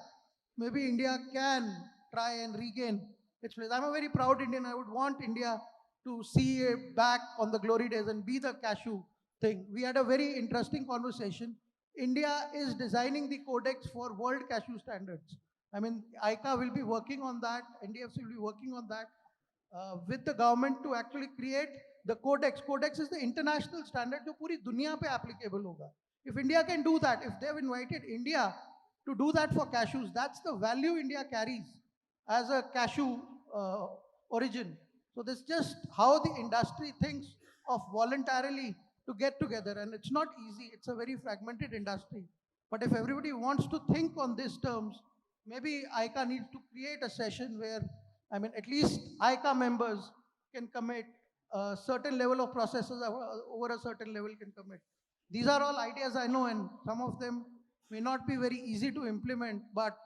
S6: Maybe India can try and regain its place. I'm a very proud Indian. I would want India to see it back on the glory days and be the cashew thing. We had a very interesting conversation. India is designing the codex for world cashew standards. AICA will be working on that. NDFC will be working on that with the government to actually create the codex. Codex is the international standard जो पूरी दुनिया पे applicable होगा. If India can do that, if they've invited India to do that for cashews, that's the value India carries as a cashew origin. So this is just how the industry thinks of voluntarily to get together. And it's not easy. It's a very fragmented industry. But if everybody wants to think on these terms, maybe AICA needs to create a session where, at least AICA members can commit a certain level of processes over a certain level can commit. These are all ideas I know, and some of them may not be very easy to implement, but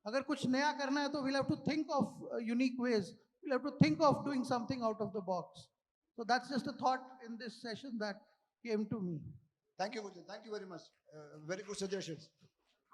S6: agar kuch naya karna hai, to we'll have to think of unique ways. We'll have to think of doing something out of the box. So that's just a thought in this session that came to me.
S2: Thank you, Mujit. Thank you very much. Very good suggestions.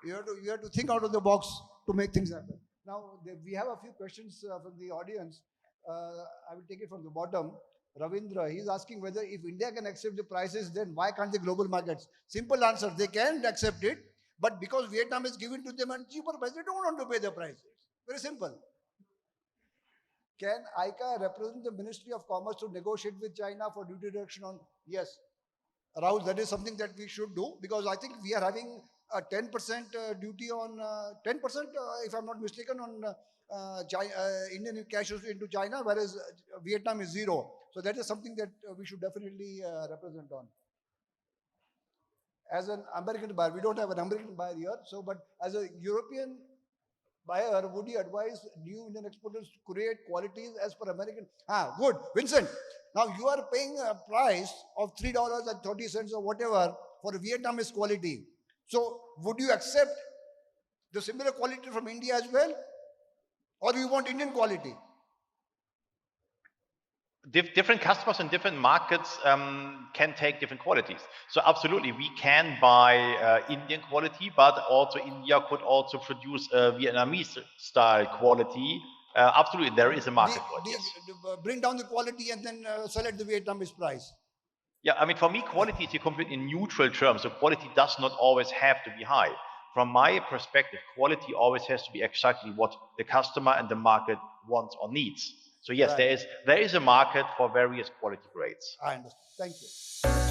S2: You have to think out of the box to make things happen. Now, we have a few questions from the audience. I will take it from the bottom. Ravindra, he's asking whether if India can accept the prices, then why can't the global markets? Simple answer, they can accept it, but because Vietnam is giving to them at cheaper price, they don't want to pay the price. Very simple. Can AICA represent the Ministry of Commerce to negotiate with China for duty reduction on? Yes. Rahul, that is something that we should do, because I think we are having a 10% duty on 10%, if I'm not mistaken, on Indian cashews into China, whereas Vietnam is zero. So that is something that we should definitely represent on. As an American buyer, we don't have an American buyer here. So, but as a European buyer, would you advise new Indian exporters to create qualities as per American? Good. Vincent, now you are paying a price of $3.30 or whatever for Vietnamese quality. So, would you accept the similar quality from India as well? Or you want Indian quality?
S3: Different customers in different markets can take different qualities. So absolutely, we can buy Indian quality, but also India could also produce a Vietnamese style quality. Absolutely, there is a market for it, yes.
S2: Bring down the quality and then sell at the Vietnamese price.
S3: Yeah, I mean, for me, quality is a completely neutral term. So quality does not always have to be high. From my perspective, quality always has to be exactly what the customer and the market wants or needs. So yes,
S2: Right.
S3: there is a market for various quality grades.
S2: I understand. Thank you.